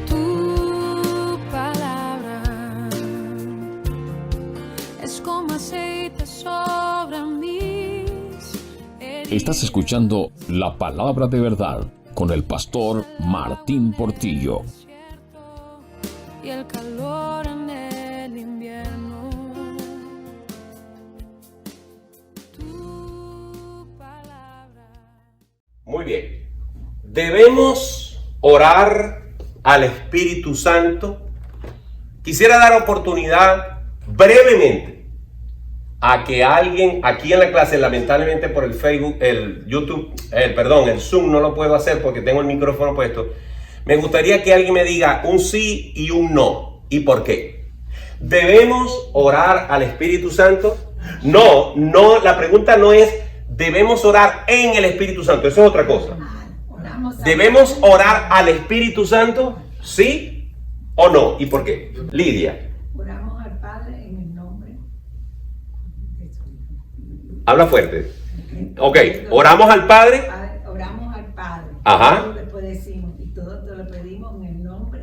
Tu palabra es como aceite sobre mis heridas. Estás escuchando La Palabra de Verdad con el pastor Martín Portillo. Y el calor en el invierno. Tu palabra. Muy bien. Debemos orar al Espíritu Santo. Quisiera dar oportunidad brevemente a que alguien aquí en la clase, lamentablemente por el Facebook, el YouTube, el Zoom no lo puedo hacer porque tengo el micrófono puesto. Me gustaría que alguien me diga un sí y un no. ¿Y por qué? ¿Debemos orar al Espíritu Santo? No, la pregunta no es ¿debemos orar en el Espíritu Santo? Eso es otra cosa. ¿Debemos orar al Espíritu Santo? ¿Sí o no? ¿Y por qué? Lidia. Oramos al Padre en el nombre de Jesús. Habla fuerte. Ok, oramos al Padre. Oramos al Padre. Ajá. Todo después decimos, y todo te lo pedimos en el nombre.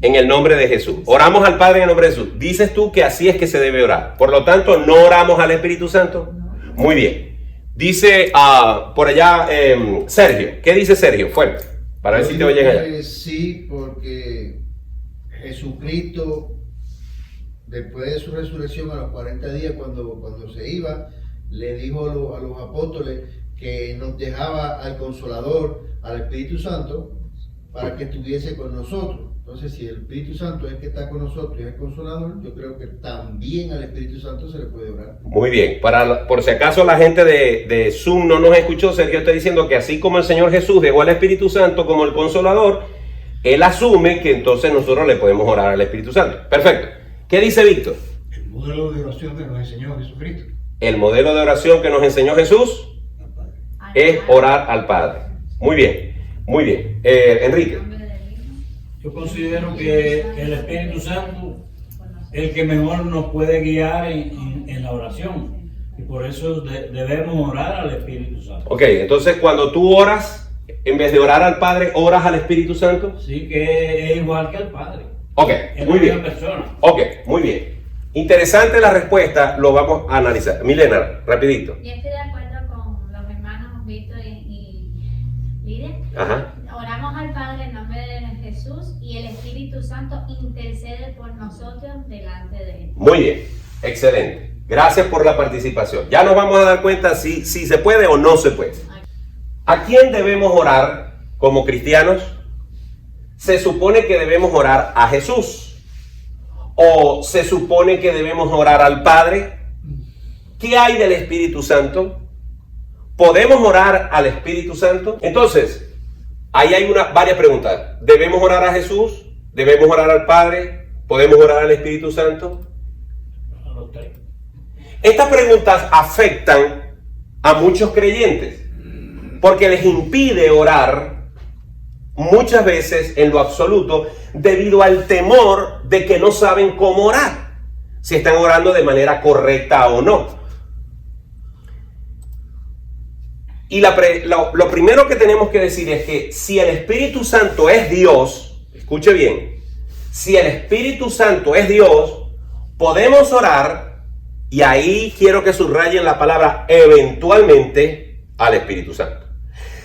En el nombre de Jesús. Oramos al Padre en el nombre de Jesús. Dices tú que así es que se debe orar. Por lo tanto, ¿no oramos al Espíritu Santo? No. Muy bien. Dice por allá Sergio. ¿Qué dice Sergio? Fuerte. Para ver si te oyen allá. Sí, porque Jesucristo, después de su resurrección a los 40 días, cuando se iba, le dijo a los apóstoles que nos dejaba al Consolador, al Espíritu Santo, para que estuviese con nosotros. Entonces, si el Espíritu Santo es el que está con nosotros y es el Consolador, yo creo que también al Espíritu Santo se le puede orar. Muy bien. Por si acaso la gente de Zoom no nos escuchó, Sergio está diciendo que así como el Señor Jesús dejó al Espíritu Santo como el Consolador, Él asume que entonces nosotros le podemos orar al Espíritu Santo. Perfecto. ¿Qué dice Víctor? El modelo de oración que nos enseñó Jesucristo. El modelo de oración que nos enseñó Jesús es orar al Padre. Muy bien, muy bien. Enrique. Yo considero que el Espíritu Santo es el que mejor nos puede guiar en la oración. Y por eso debemos orar al Espíritu Santo. Ok, entonces cuando tú oras, en vez de orar al Padre, ¿oras al Espíritu Santo? Sí, que es igual que al Padre. Ok, Es muy la misma bien. persona. Ok, muy bien. Interesante la respuesta, lo vamos a analizar. Milena, rapidito. Yo estoy de acuerdo con los hermanos Víctor y Lidia. Ajá. Oramos al Padre en nombre de Jesús y el Espíritu Santo intercede por nosotros delante de Él. Muy bien, excelente. Gracias por la participación. Ya nos vamos a dar cuenta si se puede o no se puede. ¿A quién debemos orar como cristianos? Se supone que debemos orar a Jesús. ¿O se supone que debemos orar al Padre? ¿Qué hay del Espíritu Santo? ¿Podemos orar al Espíritu Santo? Entonces, ahí hay varias preguntas. ¿Debemos orar a Jesús? ¿Debemos orar al Padre? ¿Podemos orar al Espíritu Santo? Estas preguntas afectan a muchos creyentes porque les impide orar muchas veces en lo absoluto debido al temor de que no saben cómo orar, si están orando de manera correcta o no. Y lo primero que tenemos que decir es que si el Espíritu Santo es Dios, escuche bien, si el Espíritu Santo es Dios, podemos orar, y ahí quiero que subrayen la palabra eventualmente, al Espíritu Santo.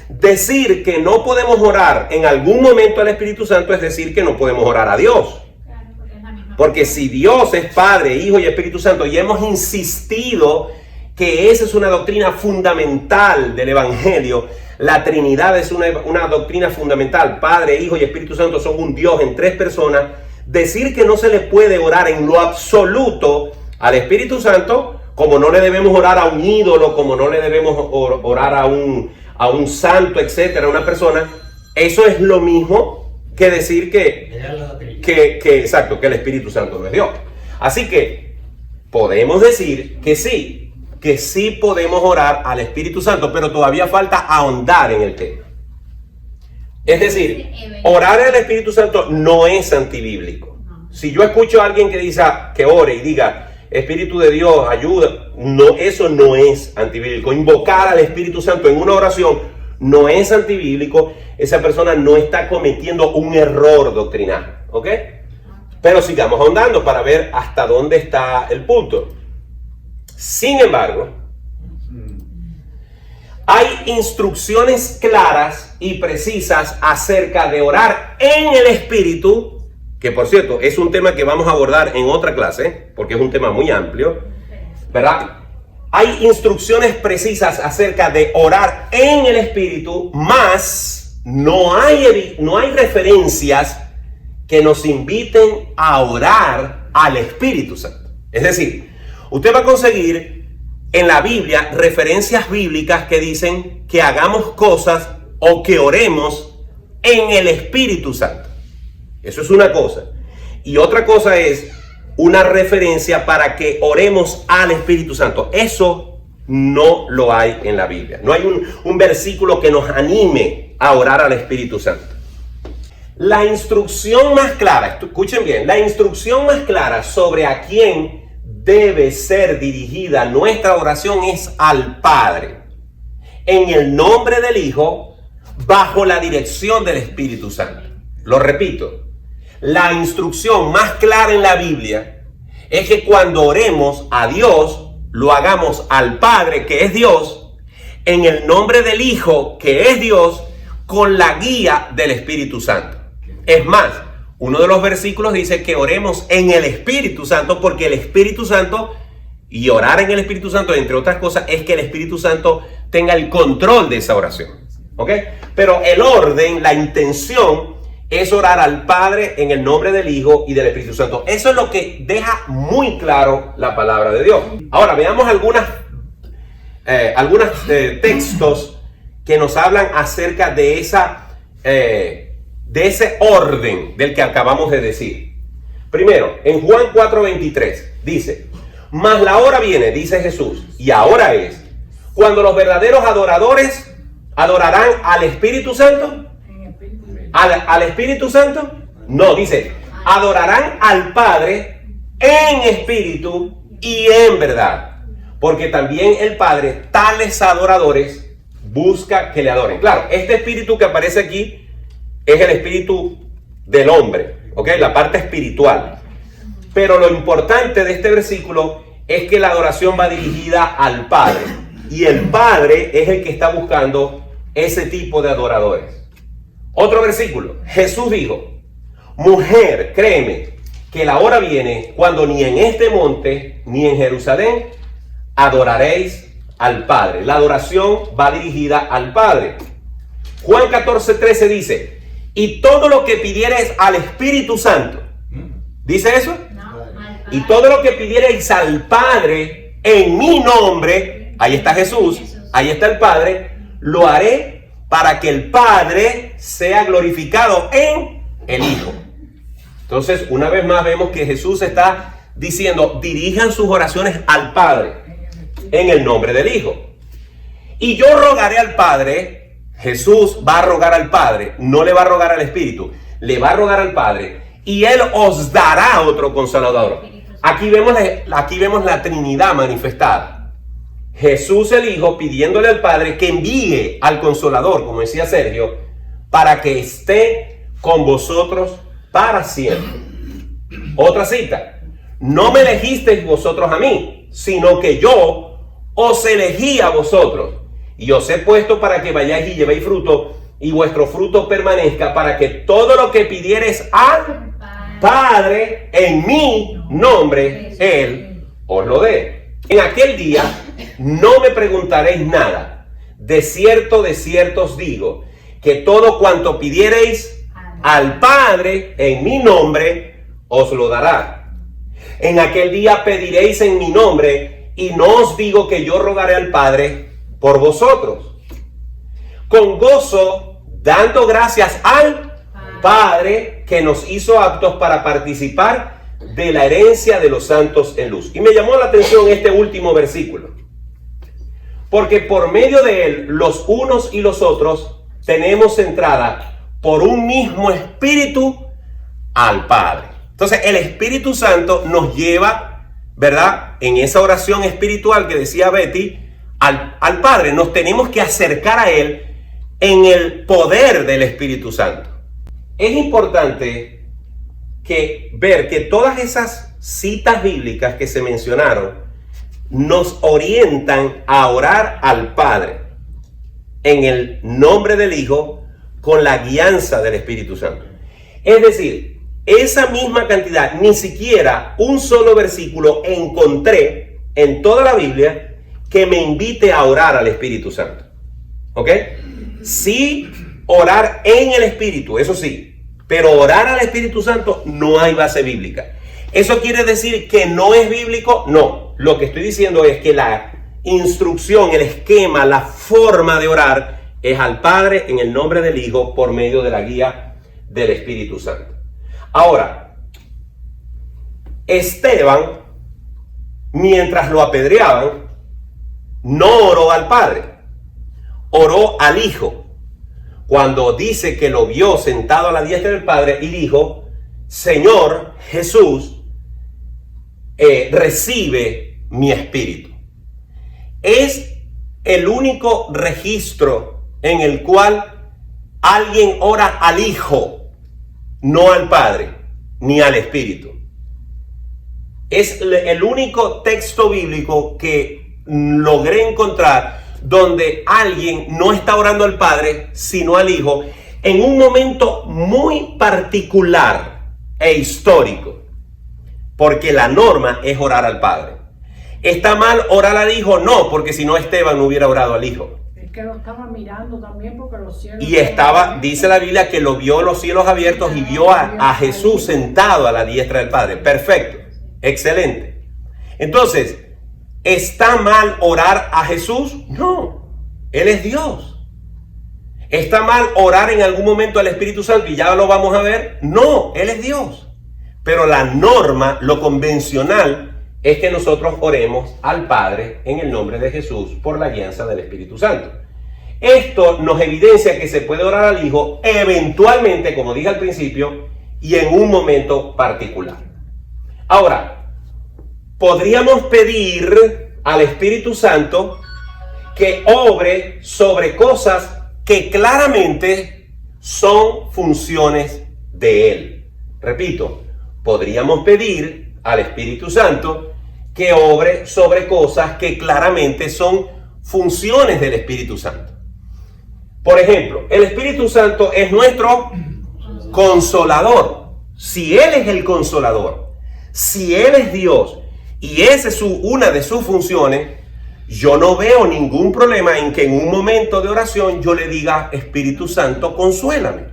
Decir que no podemos orar en algún momento al Espíritu Santo es decir que no podemos orar a Dios. Claro, porque es la misma. Porque si Dios es Padre, Hijo y Espíritu Santo, y hemos insistido que esa es una doctrina fundamental del Evangelio, la Trinidad es una doctrina fundamental, Padre, Hijo y Espíritu Santo son un Dios en tres personas, decir que no se le puede orar en lo absoluto al Espíritu Santo, como no le debemos orar a un ídolo, como no le debemos orar a un santo, etcétera, a una persona, eso es lo mismo que decir que el Espíritu Santo no es Dios. Así que podemos decir que sí podemos orar al Espíritu Santo, pero todavía falta ahondar en el tema. Es decir, orar al Espíritu Santo no es antibíblico. Si yo escucho a alguien que dice que ore y diga Espíritu de Dios, ayuda, no, eso no es antibíblico. Invocar al Espíritu Santo en una oración no es antibíblico, esa persona no está cometiendo un error doctrinal, ¿ok? Pero sigamos ahondando para ver hasta dónde está el punto. Sin embargo, hay instrucciones claras y precisas acerca de orar en el Espíritu, que por cierto es un tema que vamos a abordar en otra clase, porque es un tema muy amplio, ¿verdad? Hay instrucciones precisas acerca de orar en el Espíritu, más no hay referencias que nos inviten a orar al Espíritu Santo. Es decir, usted va a conseguir en la Biblia referencias bíblicas que dicen que hagamos cosas o que oremos en el Espíritu Santo. Eso es una cosa. Y otra cosa es una referencia para que oremos al Espíritu Santo. Eso no lo hay en la Biblia. No hay un versículo que nos anime a orar al Espíritu Santo. La instrucción más clara, escuchen bien, la instrucción más clara sobre a quién debe ser dirigida nuestra oración es al Padre, en el nombre del Hijo, bajo la dirección del Espíritu Santo. Lo repito, la instrucción más clara en la Biblia es que cuando oremos a Dios, lo hagamos al Padre, que es Dios, en el nombre del Hijo, que es Dios, con la guía del Espíritu Santo. Es más, uno de los versículos dice que oremos en el Espíritu Santo, porque el Espíritu Santo, y orar en el Espíritu Santo, entre otras cosas, es que el Espíritu Santo tenga el control de esa oración. ¿Ok? Pero el orden, la intención, es orar al Padre en el nombre del Hijo y del Espíritu Santo. Eso es lo que deja muy claro la palabra de Dios. Ahora veamos algunos textos que nos hablan acerca de ese orden del que acabamos de decir. Primero, en Juan 4:23 dice: mas la hora viene, dice Jesús, y ahora es, cuando los verdaderos adoradores adorarán al Espíritu Santo. ¿Al Espíritu Santo? No, dice, adorarán al Padre en espíritu y en verdad. Porque también el Padre, tales adoradores, busca que le adoren. Claro, este espíritu que aparece aquí es el espíritu del hombre, ¿ok? La parte espiritual. Pero lo importante de este versículo es que la adoración va dirigida al Padre. Y el Padre es el que está buscando ese tipo de adoradores. Otro versículo, Jesús dijo: mujer, créeme que la hora viene cuando ni en este monte ni en Jerusalén adoraréis al Padre. La adoración va dirigida al Padre. Juan 14:13 dice: y todo lo que pidiereis al Espíritu Santo, ¿dice eso? No, y todo lo que pidiereis al Padre en mi nombre, ahí está Jesús, ahí está el Padre, lo haré para que el Padre sea glorificado en el Hijo. Entonces, una vez más vemos que Jesús está diciendo: dirijan sus oraciones al Padre en el nombre del Hijo. Y yo rogaré al Padre. Jesús va a rogar al Padre, no le va a rogar al Espíritu, le va a rogar al Padre, y Él os dará otro Consolador. Aquí vemos la Trinidad manifestada. Jesús el Hijo pidiéndole al Padre que envíe al Consolador, como decía Sergio, para que esté con vosotros para siempre. Otra cita: no me elegisteis vosotros a mí, sino que yo os elegí a vosotros, y os he puesto para que vayáis y llevéis fruto, y vuestro fruto permanezca, para que todo lo que pidiereis al Padre en mi nombre, Él os lo dé. En aquel día no me preguntaréis nada. De cierto os digo, que todo cuanto pidiereis al Padre en mi nombre, os lo dará. En aquel día pediréis en mi nombre, y no os digo que yo rogaré al Padre por vosotros. Con gozo, dando gracias al Padre que nos hizo aptos para participar de la herencia de los santos en luz. Y me llamó la atención este último versículo, porque por medio de él, los unos y los otros, tenemos entrada por un mismo espíritu al Padre. Entonces el Espíritu Santo nos lleva, ¿verdad?, en esa oración espiritual que decía Betty, al Padre. Nos tenemos que acercar a Él en el poder del Espíritu Santo. Es importante ver que todas esas citas bíblicas que se mencionaron nos orientan a orar al Padre en el nombre del Hijo con la guianza del Espíritu Santo. Es decir, esa misma cantidad, ni siquiera un solo versículo encontré en toda la Biblia que me invite a orar al Espíritu Santo. ¿Ok? Sí, orar en el Espíritu, eso sí, pero orar al Espíritu Santo no hay base bíblica. ¿Eso quiere decir que no es bíblico? No, lo que estoy diciendo es que la instrucción, el esquema, la forma de orar es al Padre en el nombre del Hijo por medio de la guía del Espíritu Santo. Ahora, Esteban, mientras lo apedreaban, no oró al Padre, oró al Hijo. Cuando dice que lo vio sentado a la diestra del Padre y dijo: Señor Jesús, recibe mi espíritu. Es el único registro en el cual alguien ora al Hijo, no al Padre, ni al Espíritu. Es el único texto bíblico que logré encontrar donde alguien no está orando al Padre, sino al Hijo, en un momento muy particular e histórico, porque la norma es orar al Padre. ¿Está mal orar al Hijo? No, porque si no Esteban no hubiera orado al Hijo. Es que lo estaba mirando también porque los cielos... Y estaba, dice la Biblia, que lo vio los cielos abiertos y vio a Jesús sentado a la diestra del Padre. Perfecto, excelente. Entonces, ¿está mal orar a Jesús? No, Él es Dios. ¿Está mal orar en algún momento al Espíritu Santo? Y ya lo vamos a ver. No, Él es Dios. Pero la norma, lo convencional, es que nosotros oremos al Padre en el nombre de Jesús por la guianza del Espíritu Santo. Esto nos evidencia que se puede orar al Hijo eventualmente, como dije al principio, y en un momento particular. Ahora, podríamos pedir al Espíritu Santo que obre sobre cosas que claramente son funciones de Él. Repito, podríamos pedir al Espíritu Santo que obre sobre cosas que claramente son funciones del Espíritu Santo. Por ejemplo, el Espíritu Santo es nuestro consolador. Si Él es el consolador, si Él es Dios y esa es una de sus funciones, yo no veo ningún problema en que en un momento de oración yo le diga: Espíritu Santo, consuélame.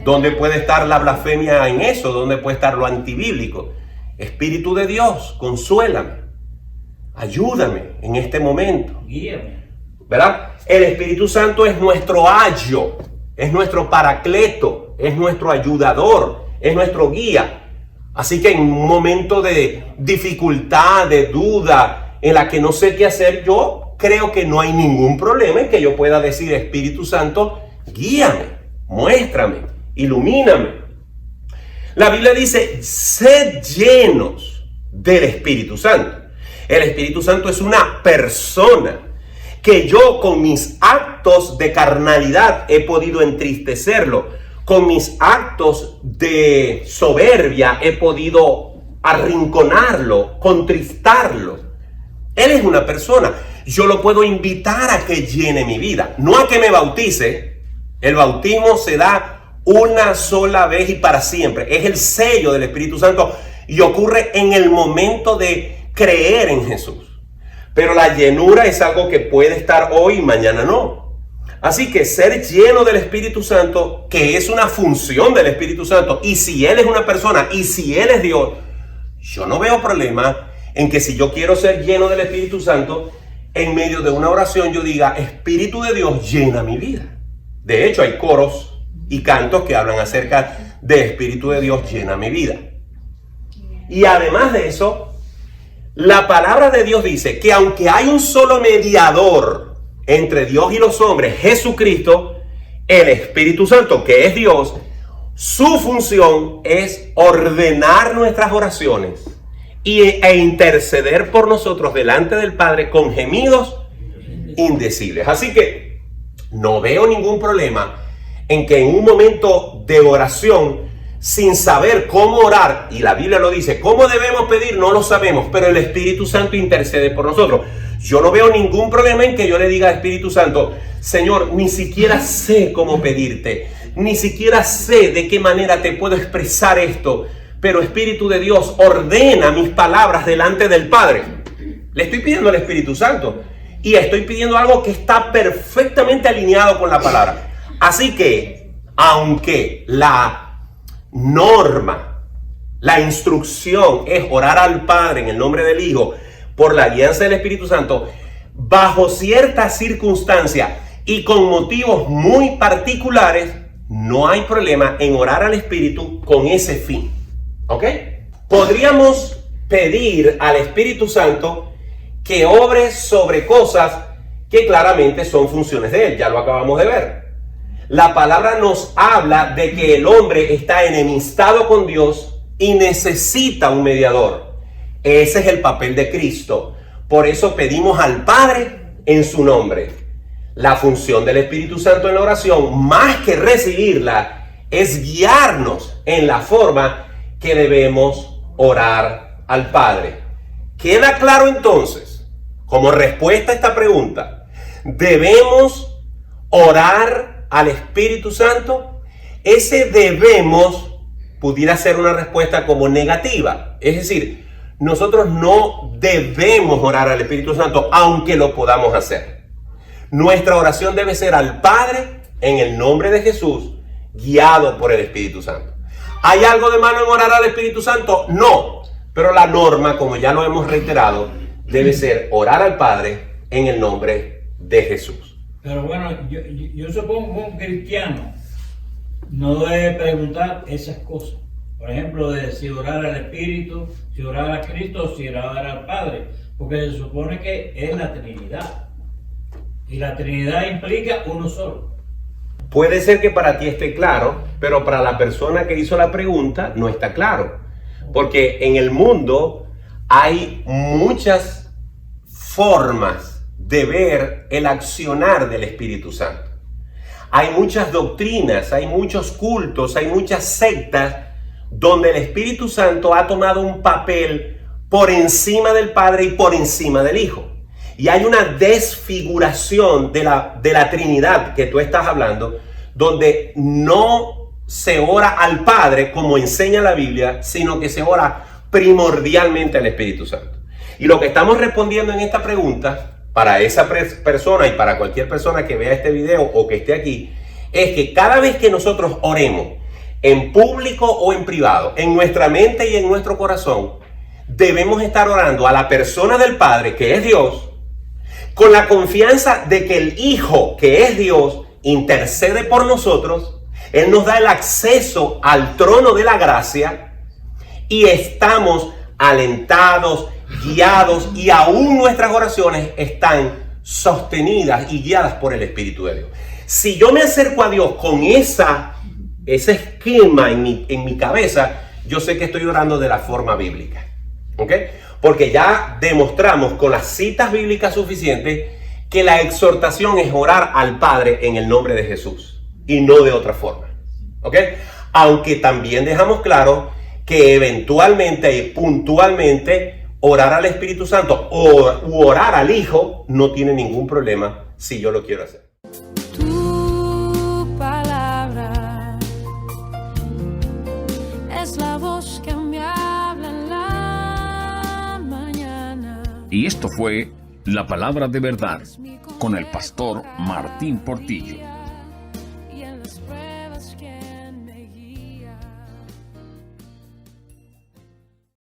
¿Dónde puede estar la blasfemia en eso? ¿Dónde puede estar lo antibíblico? Espíritu de Dios, consuélame, ayúdame en este momento. Guíame. ¿Verdad? El Espíritu Santo es nuestro ayo, es nuestro paracleto, es nuestro ayudador, es nuestro guía. Así que en un momento de dificultad, de duda, en la que no sé qué hacer, yo creo que no hay ningún problema en que yo pueda decir: Espíritu Santo, guíame, muéstrame, ilumíname. La Biblia dice: sed llenos del Espíritu Santo. El Espíritu Santo es una persona que yo con mis actos de carnalidad he podido entristecerlo. Con mis actos de soberbia he podido arrinconarlo, contristarlo. Él es una persona. Yo lo puedo invitar a que llene mi vida, no a que me bautice. El bautismo se da una sola vez y para siempre. Es el sello del Espíritu Santo y ocurre en el momento de creer en Jesús. Pero la llenura es algo que puede estar hoy y mañana no. Así que ser lleno del Espíritu Santo, que es una función del Espíritu Santo, y si Él es una persona y si Él es Dios, yo no veo problema en que si yo quiero ser lleno del Espíritu Santo, en medio de una oración yo diga: Espíritu de Dios, llena mi vida. De hecho, hay coros y cantos que hablan acerca de Espíritu de Dios, llena mi vida. Y además de eso, la palabra de Dios dice que aunque hay un solo mediador entre Dios y los hombres, Jesucristo, el Espíritu Santo, que es Dios, su función es ordenar nuestras oraciones e interceder por nosotros delante del Padre con gemidos indecibles. Así que no veo ningún problema en que en un momento de oración, sin saber cómo orar, y la Biblia lo dice, cómo debemos pedir, no lo sabemos, pero el Espíritu Santo intercede por nosotros. Yo no veo ningún problema en que yo le diga al Espíritu Santo, Señor, ni siquiera sé cómo pedirte, ni siquiera sé de qué manera te puedo expresar esto, pero Espíritu de Dios, ordena mis palabras delante del Padre. Le estoy pidiendo al Espíritu Santo y estoy pidiendo algo que está perfectamente alineado con la palabra. Así que, aunque la norma, la instrucción es orar al Padre en el nombre del Hijo por la guianza del Espíritu Santo, bajo ciertas circunstancias y con motivos muy particulares, no hay problema en orar al Espíritu con ese fin. ¿Ok? Podríamos pedir al Espíritu Santo que obre sobre cosas que claramente son funciones de Él. Ya lo acabamos de ver. La palabra nos habla de que el hombre está enemistado con Dios y necesita un mediador. Ese es el papel de Cristo. Por eso pedimos al Padre en su nombre. La función del Espíritu Santo en la oración, más que recibirla, es guiarnos en la forma que debemos orar al Padre. ¿Queda claro entonces? Como respuesta a esta pregunta, ¿debemos orar al Espíritu Santo? Ese debemos pudiera ser una respuesta como negativa. Es decir, nosotros no debemos orar al Espíritu Santo, aunque lo podamos hacer. Nuestra oración debe ser al Padre en el nombre de Jesús, guiado por el Espíritu Santo. ¿Hay algo de malo en orar al Espíritu Santo? No, pero la norma, como ya lo hemos reiterado, debe ser orar al Padre en el nombre de Jesús. Pero bueno, yo supongo que un cristiano no debe preguntar esas cosas. Por ejemplo, de si orar al Espíritu, si orar a Cristo, si orar al Padre. Porque se supone que es la Trinidad. Y la Trinidad implica uno solo. Puede ser que para ti esté claro, pero para la persona que hizo la pregunta no está claro. Porque en el mundo hay muchas formas de ver el accionar del Espíritu Santo. Hay muchas doctrinas, hay muchos cultos, hay muchas sectas donde el Espíritu Santo ha tomado un papel por encima del Padre y por encima del Hijo. Y hay una desfiguración de la Trinidad que tú estás hablando, donde no se ora al Padre como enseña la Biblia, sino que se ora primordialmente al Espíritu Santo. Y lo que estamos respondiendo en esta pregunta, para esa persona y para cualquier persona que vea este video o que esté aquí, es que cada vez que nosotros oremos, en público o en privado, en nuestra mente y en nuestro corazón, debemos estar orando a la persona del Padre, que es Dios, con la confianza de que el Hijo, que es Dios, intercede por nosotros. Él nos da el acceso al trono de la gracia y estamos alentados, guiados, y aún nuestras oraciones están sostenidas y guiadas por el Espíritu de Dios. Si yo me acerco a Dios con ese esquema en mi cabeza, yo sé que estoy orando de la forma bíblica. ¿Ok? Porque ya demostramos con las citas bíblicas suficientes que la exhortación es orar al Padre en el nombre de Jesús y no de otra forma. ¿Ok? Aunque también dejamos claro que eventualmente y puntualmente orar al Espíritu Santo u orar al Hijo no tiene ningún problema si yo lo quiero hacer. Tu palabra es la voz que me habla en la mañana. Y esto fue La Palabra de Verdad con el pastor Martín Portillo.